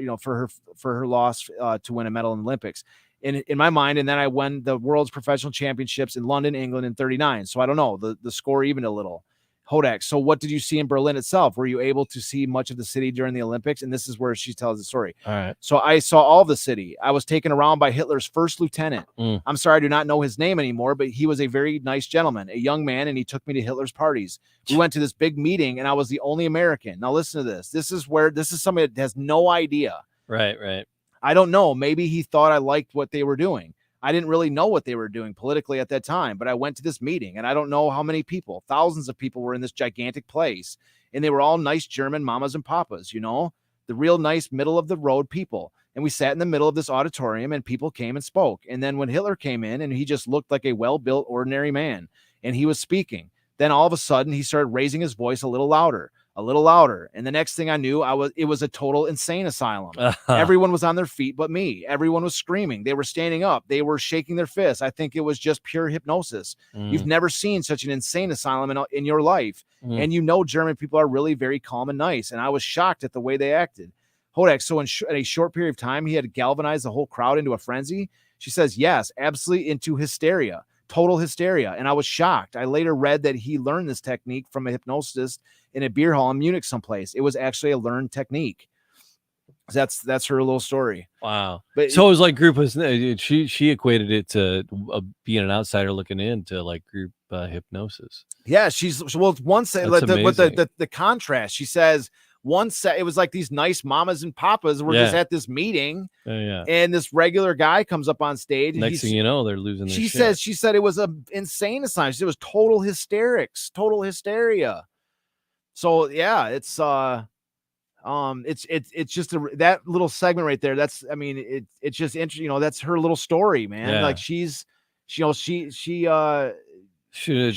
her loss to win a medal in the Olympics. In my mind, and then I won the world's professional championships in London, England in 39. So I don't know, the score evened a little. Hodak, so what did you see in Berlin itself? Were you able to see much of the city during the Olympics? And this is where she tells the story. All right. So I saw all of the city. I was taken around by Hitler's first lieutenant. I'm sorry, I do not know his name anymore, but he was a very nice gentleman, a young man, and he took me to Hitler's parties. We went to this big meeting, and I was the only American. Now listen to this. This is somebody that has no idea. Right. I don't know. Maybe he thought I liked what they were doing. I didn't really know what they were doing politically at that time, but I went to this meeting, and I don't know how many people, thousands of people were in this gigantic place, and they were all nice German mamas and papas, the real nice middle of the road people. And we sat in the middle of this auditorium, and people came and spoke. And then when Hitler came in, and he just looked like a well-built, ordinary man, and he was speaking, then all of a sudden he started raising his voice a little louder. And the next thing I knew, it was a total insane asylum. Everyone was on their feet but me. Everyone was screaming. They were standing up. They were shaking their fists. I think it was just pure hypnosis. You've never seen such an insane asylum in your life. And German people are really very calm and nice. And I was shocked at the way they acted. Hodak, so in a short period of time, he had galvanized the whole crowd into a frenzy? She says, yes, absolutely into hysteria. Total hysteria. And I was shocked. I later read that he learned this technique from a hypnotist in a beer hall in Munich someplace. It was actually a learned technique. That's her little story. Wow. But so it was like group. She equated it to being an outsider looking into like group hypnosis. Yeah, once like the contrast. She says once it was like these nice mamas and papas were just at this meeting, and this regular guy comes up on stage. Next thing you know, they're losing their shit. She said it was an insane assignment. It was total hysterics, total hysteria. So yeah, it's just that little segment right there. It's just interesting. That's her little story, man. Yeah. Like she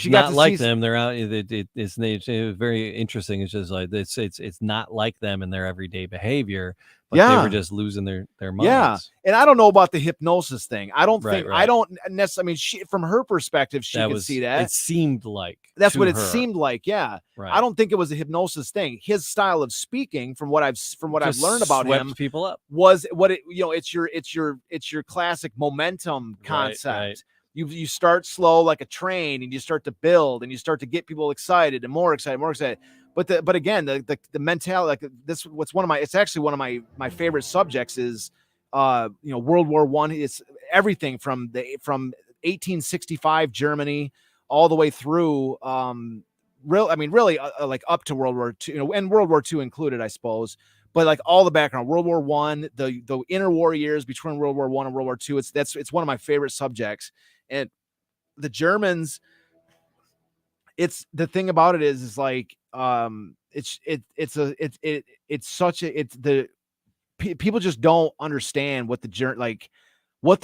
not like them. They're out. It's very interesting. It's just like it's not like them in their everyday behavior. But they were just losing their minds. Yeah, and I don't know about the hypnosis thing. I don't think I don't necessarily. I mean, from her perspective, she could see that. It seemed like that's what it seemed like. Yeah, right. I don't think it was a hypnosis thing. His style of speaking, from what I've learned about him, people up. Was what it it's your classic momentum concept. Right. You start slow like a train, and you start to build, and you start to get people excited and more excited. But again, the mentality, like this, it's actually one of my favorite subjects is, World War I. It's everything from 1865 Germany all the way through, really like up to World War II, and World War II included, I suppose. But like all the background, World War I, the interwar years between World War I and World War II, it's one of my favorite subjects. And the Germans, it's the thing about it is like, people just don't understand what the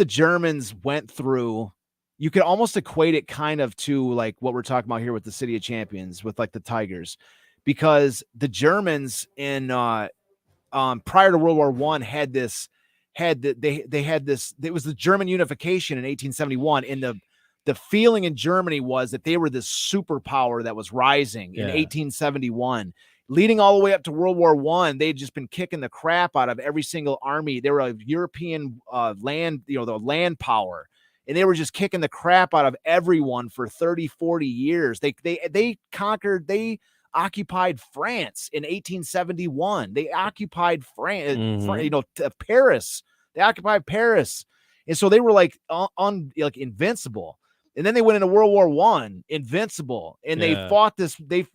Germans went through. You could almost equate it kind of to like what we're talking about here with the City of Champions, with like the Tigers, because the Germans in prior to World War I had this. It was the German unification in 1871, and the feeling in Germany was that they were this superpower that was rising in 1871, leading all the way up to World War I. They'd just been kicking the crap out of every single army. They were a European land, the land power, and they were just kicking the crap out of everyone for 30, 40 years. They occupied France in 1871. They occupied France, Paris. They occupied Paris. And so they were like invincible. And then they went into World War I, invincible. And they fought this. They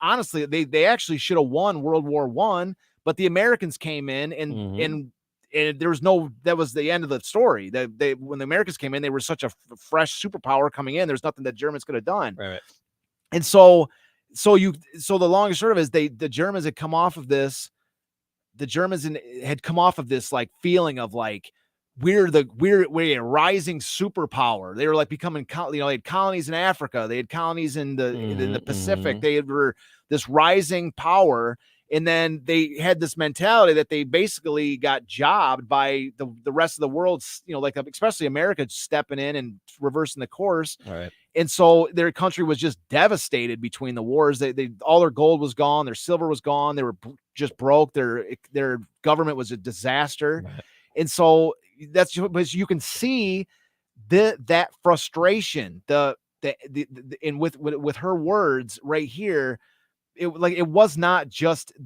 honestly, they actually should have won World War I, but the Americans came in and there was that was the end of the story. When the Americans came in, they were such a fresh superpower coming in. There's nothing that Germans could have done. Right. And so the long and short of it is the Germans had come off of this. The Germans had come off of this like feeling of like we're a rising superpower. They were like becoming, they had colonies in Africa. They had colonies in the Pacific. They were this rising power. And then they had this mentality that they basically got jobbed by the rest of the world, like especially America stepping in and reversing the course. All right. And so their country was just devastated between the wars. They all their gold was gone. Their silver was gone. They were just broke. Their government was a disaster. Right. And so but you can see that frustration, and with her words right here, it wasn't just a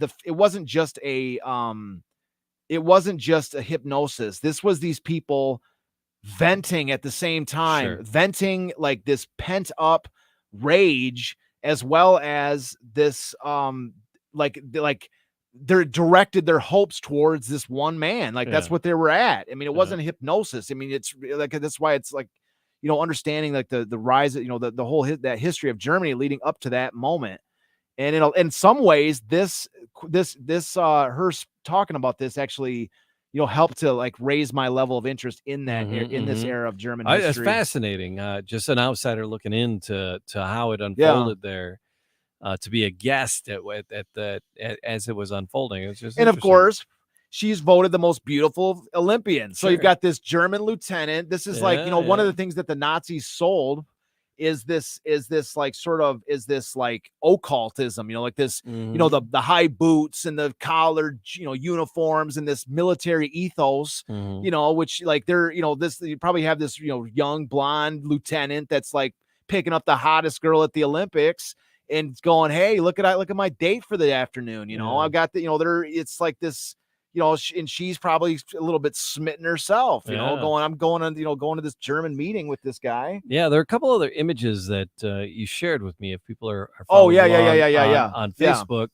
hypnosis. This was these people venting at the same time, venting like this pent up rage, as well as this they're directed their hopes towards this one man. That's what they were at. I mean, it wasn't hypnosis. I mean, it's like, that's why it's like, understanding like the rise, the whole that history of Germany leading up to that moment. And in some ways, this her talking about this actually, helped to like raise my level of interest in that in this era of German history. It's fascinating. Just an outsider looking into how it unfolded there. To be a guest as it was unfolding. It was just, and of course, she's voted the most beautiful Olympian. So you've got this German lieutenant. This is one of the things that the Nazis sold is this occultism, like this, the high boots and the collared, uniforms and this military ethos, which like they're, you probably have this, young blonde lieutenant that's like picking up the hottest girl at the Olympics and going, hey, look at my date for the afternoon. I've got the, it's like this, and she's probably a little bit smitten herself, I'm going to this German meeting with this guy. Yeah. There are a couple other images that you shared with me. If people are on Facebook.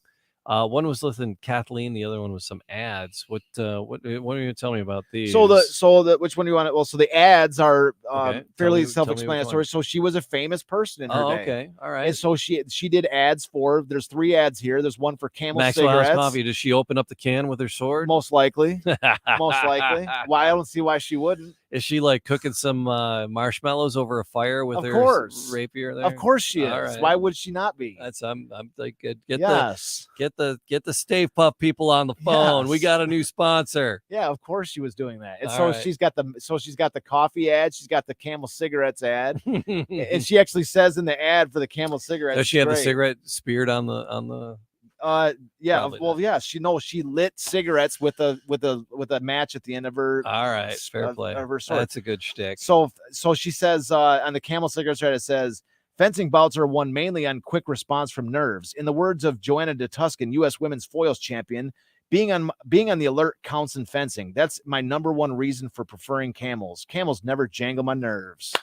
One was listing Kathleen, the other one was some ads. What are you going to tell me about these? So which one do you want? Well, so the ads are fairly self-explanatory. So she was a famous person in her day. Okay, all right. And so she did ads there's 3 ads here. There's one for Camel Maxwell cigarettes. House Coffee. Does she open up the can with her sword? Most likely. Why? I don't see why she wouldn't. Is she like cooking some marshmallows over a fire with her rapier there? Of course she is. Right. Why would she not be? I'm like get the Stave Puff people on the phone. Yes. We got a new sponsor. Yeah, of course she was doing that. And she's got the coffee ad, she's got the Camel cigarettes ad. And she actually says in the ad for the Camel cigarettes. Does she have the cigarette speared on the she lit cigarettes with a match at the end of her. All right, fair play. Of her sword. That's a good shtick. So she says on the Camel cigarettes ad, it says fencing bouts are won mainly on quick response from nerves. In the words of Joanna De Tuscan, U.S. Women's Foils champion, being on the alert counts in fencing. That's my number one reason for preferring Camels. Camels never jangle my nerves.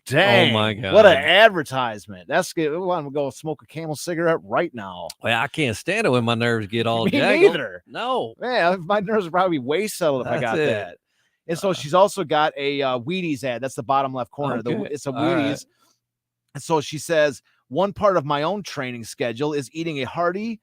Dang! Oh my God! What an advertisement! That's good. I want to go smoke a Camel cigarette right now. Well, I can't stand it when my nerves get all Me jaggled. neither. No, man, my nerves would probably be way settled if I got that. And so she's also got a Wheaties ad. That's the bottom left corner. Okay. It's a Wheaties. Right. And so she says, one part of my own training schedule is eating a hearty,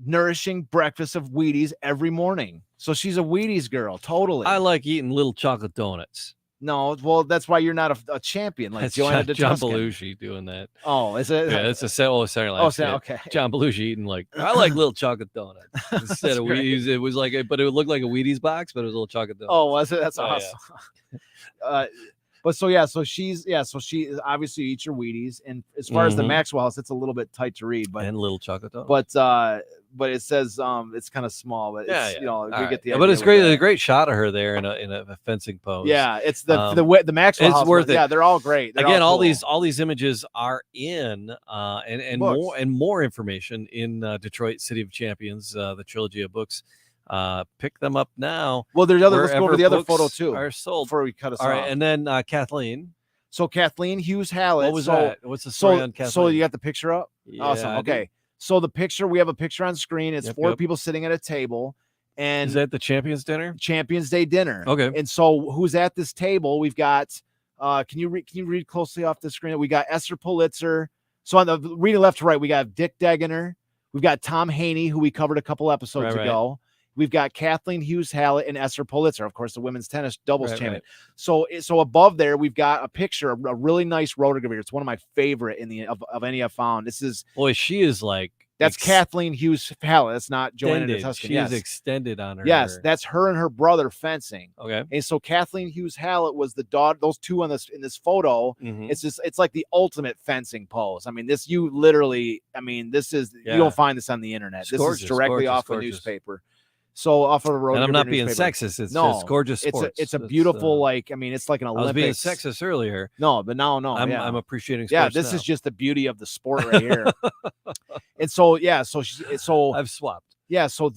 nourishing breakfast of Wheaties every morning. So she's a Wheaties girl, totally. I like eating little chocolate donuts. No, well, that's why you're not a champion like Joanna De Tuscan. John Belushi doing that. Oh, is it? Yeah, it's okay. John Belushi eating I like little chocolate donuts instead of Wheaties. It was but it would look like a Wheaties box, but it was a little chocolate donut. Oh, was it? That's awesome. Yeah. So she obviously eats her Wheaties, and as far as the Maxwell House, it's a little bit tight to read, and little chocolate donuts. But it says it's kind of small, but it's we get the idea. But it's great. A great shot of her there in a fencing pose. Yeah, it's the Maxwell House. It's worth it. Yeah, they're all great. Again, all these images are in and more information in Detroit City of Champions, the trilogy of books. Pick them up now. Well, there's other. Let's go over the other photo too. Are sold before we cut us off. All right, and then Kathleen. So Kathleen Hughes Hallett. What was that? What's the story on Kathleen? So you got the picture up? Yeah, awesome. Okay. So we have a picture on screen. It's 4 people sitting at a table. And is that the Champions Dinner? Champions Day dinner. Okay. And so who's at this table? We've got can you read closely off the screen? We got Esther Pulitzer. So on the reading left to right, we got Dick Degener. We've got Tom Haney, who we covered a couple episodes ago. We've got Kathleen Hughes Hallett and Esther Pulitzer, of course, the women's tennis doubles champion. Right. So above there, we've got a picture, a really nice rotogravure. It's one of my favorite of any I've found. She is that's Kathleen Hughes Hallett. That's not Joanna De Tuscan. She is extended on her. Yes, that's her and her brother fencing. Okay. And so Kathleen Hughes Hallett was the daughter. Those two in this photo. Mm-hmm. It's like the ultimate fencing pose. I mean, this you don't find this on the internet. It's this gorgeous, is directly off a newspaper. So off of a road. And I'm not being sexist. It's just gorgeous sports. It's a beautiful, it's like an Olympics. I was being sexist earlier. No, but no. I'm appreciating sports. Yeah, this is just the beauty of the sport right here. And so I've swapped. Yeah, so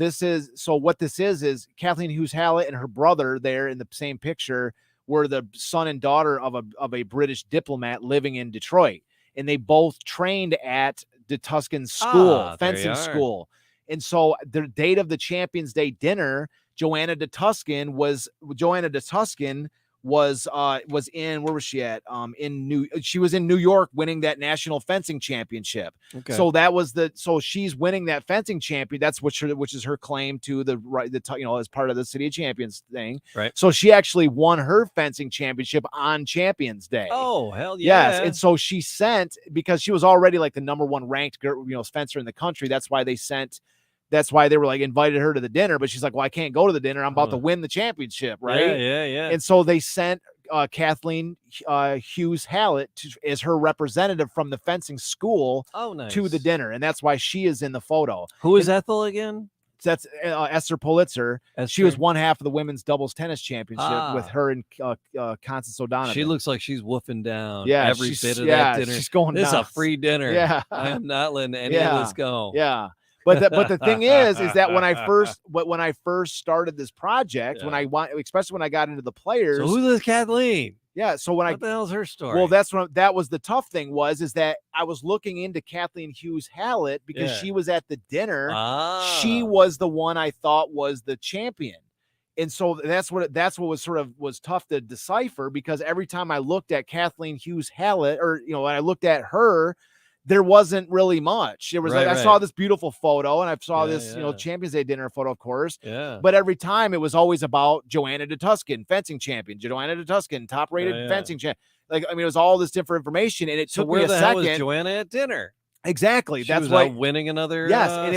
what this is Kathleen Hughes Hallett and her brother there in the same picture were the son and daughter of a British diplomat living in Detroit. And they both trained at De Tuscan's school, fencing school. And so the date of the Champions Day dinner, Joanna De Tuscan was in, where was she at? She was in New York winning that national fencing championship. Okay. So she's winning that fencing champion. That's which is her claim to as part of the City of Champions thing. Right. So she actually won her fencing championship on Champions Day. Oh, hell yeah. Yes. And so she sent, because she was already like the number 1 ranked fencer in the country. That's why they were invited her to the dinner, but she's like, well, I can't go to the dinner. I'm about to win the championship. Right. Yeah. And so they sent Kathleen Hughes Hallett as her representative from the fencing school to the dinner. And that's why she is in the photo. Who is Ethel again? That's Esther Pulitzer. She was one half of the women's doubles tennis championship with her and Constance O'Donovan. She looks like she's woofing down every bit of that dinner. She's going This nuts. is a free dinner. Yeah. I am not letting any of this go. Yeah. But the thing is that when I first started this project, especially when I got into the players. So who's this Kathleen? Yeah. So what the hell's her story? Well, that was the tough thing is that I was looking into Kathleen Hughes Hallett because she was at the dinner. She was the one I thought was the champion. And so that's what was tough to decipher, because every time I looked at Kathleen Hughes Hallett, or, when I looked at her, there wasn't really much. It was I saw this beautiful photo, and I saw this, Champions Day dinner photo, of course. Yeah. But every time it was always about Joanna De Tuscan, fencing champion, Joanna De Tuscan, top rated fencing champion. It was all this different information, and it took me a second. Where was Joanna at dinner? Exactly. That's why winning another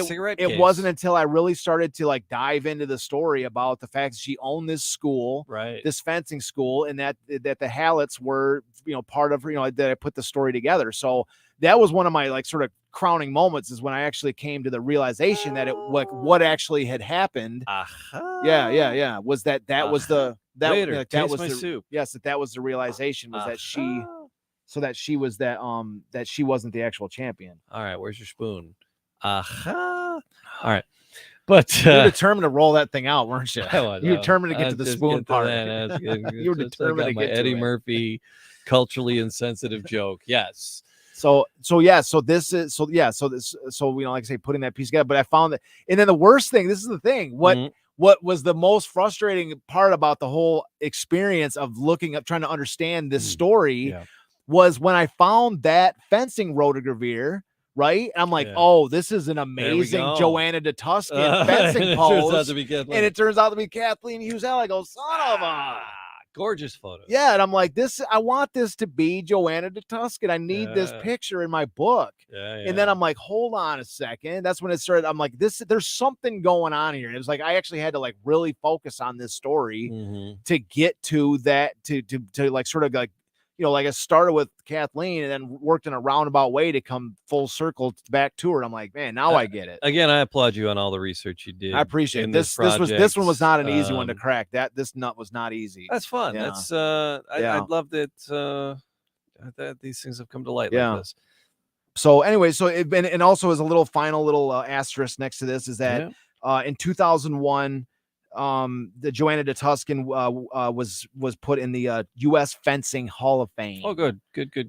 cigarette case. It wasn't until I really started to dive into the story about the fact that she owned this school, this fencing school, and that the Halletts were, part of, that I put the story together. So that was one of my sort of crowning moments, is when I actually came to the realization that what actually had happened. Yeah. Was that was the that was the soup. Yes, that was the realization, was that she. So that she was that she wasn't the actual champion. All right, where's your spoon? All right, but you were determined to roll that thing out, weren't you? You were determined to get to the spoon part. You were determined to get to Eddie Murphy, culturally insensitive joke. Yes. So like I say, putting that piece together. But I found that, and then the worst thing. This is the thing. What was the most frustrating part about the whole experience of looking up, trying to understand this story? Yeah. Was when I found that fencing rotogravure, right? I'm like, oh, this is an amazing Joanna De Tuscan fencing pose. And it turns out to be Kathleen Hughes Hallett. I go, son of a gorgeous photo. Yeah, and I'm like, I want this to be Joanna De Tuscan. I need this picture in my book. And then I'm like, hold on a second. That's when it started. I'm like, there's something going on here. And it was I actually had to really focus on this story to get to that, to sort of I started with Kathleen and then worked in a roundabout way to come full circle back to her. I'm like, man, now I get it. Again, I applaud you on all the research you did. I appreciate it. This one was not an easy one to crack. This nut was not easy. That's fun. Yeah. That's I love that that these things have come to light like this. So anyway, and also as a final asterisk next to this is that in 2001. The Joanna De Tuscan was put in the U.S. Fencing Hall of Fame. Oh, good.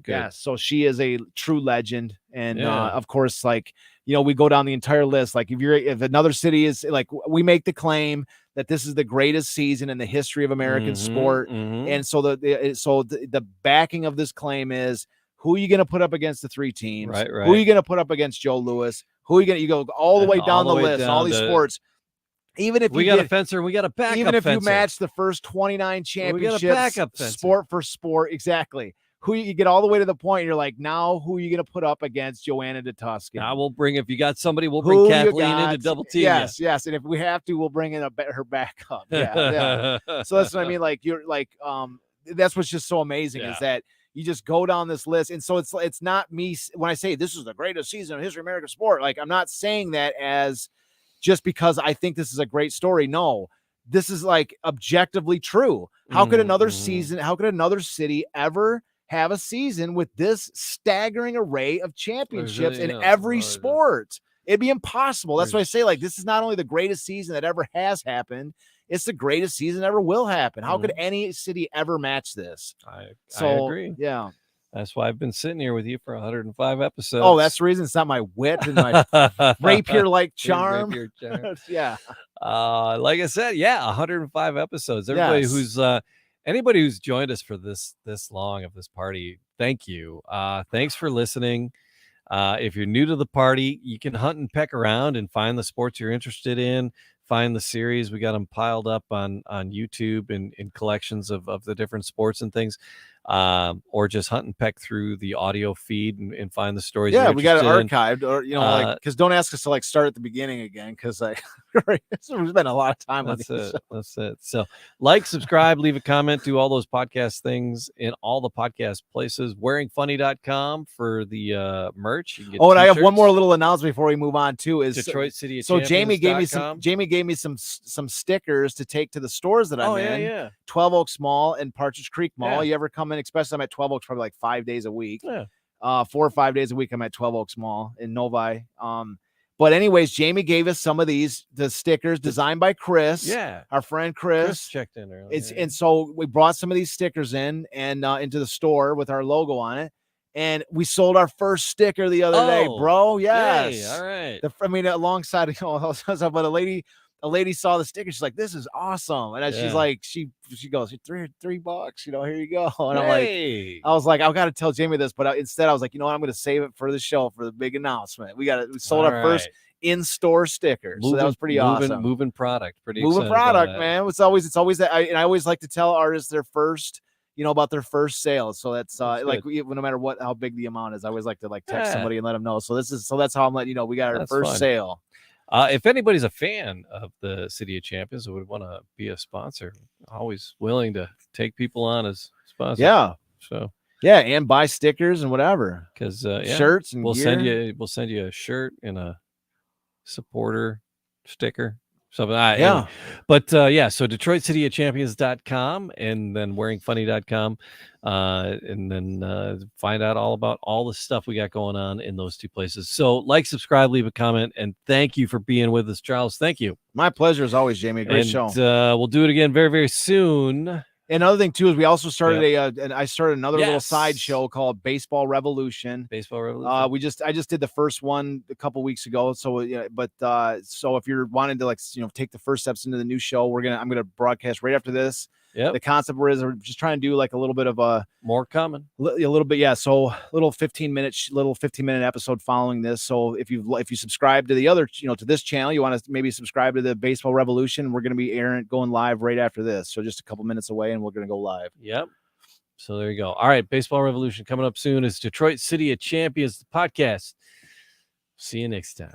Yeah, so she is a true legend, and of course, we go down the entire list. If another city is we make the claim that this is the greatest season in the history of American sport, and so the backing of this claim is, who are you going to put up against the three teams? Right. Who are you going to put up against Joe Louis? Who are you going to? You go all the way down the list, all these sports. Even if we got a fencer, we got a backup. Even if fencer. you match the first 29 championships, we got a backup fencer. Sport for sport, exactly. Who you get all the way to the point, you're like, now who are you going to put up against Joanna De Tuscan? Now if you got somebody, we'll bring Kathleen into double team. Yes, and if we have to, we'll bring in her backup. Yeah. So that's what I mean. That's what's just so amazing is that you just go down this list, and so it's not me when I say this is the greatest season of history of American sport. I'm not saying that as just because I think this is a great story. No, this is objectively true. How could another season, how could another city ever have a season with this staggering array of championships in every sport? It'd be impossible. That's why I say, this is not only the greatest season that ever has happened, it's the greatest season that ever will happen. How could any city ever match this? I agree. Yeah. That's why I've been sitting here with you for 105 episodes. Oh, that's the reason. It's not my wit and my rapier-like charm. Yeah. Like I said, 105 episodes. Everybody anybody who's joined us for this long of this party, thank you. Thanks for listening. If you're new to the party, you can hunt and peck around and find the sports you're interested in. Find the series. We got them piled up on YouTube in collections of the different sports and things. Or just hunt and peck through the audio feed and find the stories. Yeah, we got it archived, or because don't ask us to start at the beginning again, because there's been a lot of time on this. That's it. So subscribe, leave a comment, do all those podcast things in all the podcast places. Wearingfunny.com for the merch. You can get and I have one more little announcement before we move on too. Is Detroit City. So Jamie gave me some stickers to take to the stores that I'm in. Yeah. 12 Oaks Mall and Partridge Creek Mall. Yeah. You ever come in? Especially I'm at 12 Oaks probably 5 days a week. Yeah. 4 or 5 days a week I'm at 12 Oaks Mall in Novi. But anyways, Jamie gave us some of the stickers designed by Chris. Yeah. Our friend Chris checked in earlier. And so we brought some of these stickers in and into the store with our logo on it. And we sold our first sticker the other day, bro. Yes. Yay, all right. Alongside, but a lady saw the sticker. She's like, "This is awesome." And she's like, she goes, $3, here you go. And I was like, I've got to tell Jamie this, but instead I was like, you know what? I'm going to save it for the show for the big announcement. We sold our first in-store sticker. So that was pretty awesome. Moving product. Moving product, man. It's always that. I always like to tell artists their first, about their first sales. So that's like, no matter how big the amount is, I always like to text somebody and let them know. So that's how I'm letting you know we got our first sale. If anybody's a fan of the City of Champions who would want to be a sponsor, always willing to take people on as sponsors. Yeah. So and buy stickers and whatever. Because shirts and we'll gear. send you a shirt and a supporter sticker. Something. Yeah. But so DetroitCityOfChampions.com and then wearingfunny.com and then find out all about all the stuff we got going on in those two places. So subscribe, leave a comment, and thank you for being with us, Charles. Thank you. My pleasure as always, Jamie. Great show. We'll do it again very, very soon. Another thing too is we also started I started another little side show called Baseball Revolution. I just did the first one a couple weeks ago. So so if you're wanting to take the first steps into the new show, I'm gonna broadcast right after this. Yeah. The concept is we're just trying to do a little bit of a more common, a little bit. Yeah. So little 15-minute episode following this. So if you subscribe to the other, to this channel, you want to maybe subscribe to the Baseball Revolution. We're going to be going live right after this. So just a couple minutes away and we're going to go live. Yep. So there you go. All right. Baseball Revolution coming up soon is Detroit City of Champions, the podcast. See you next time.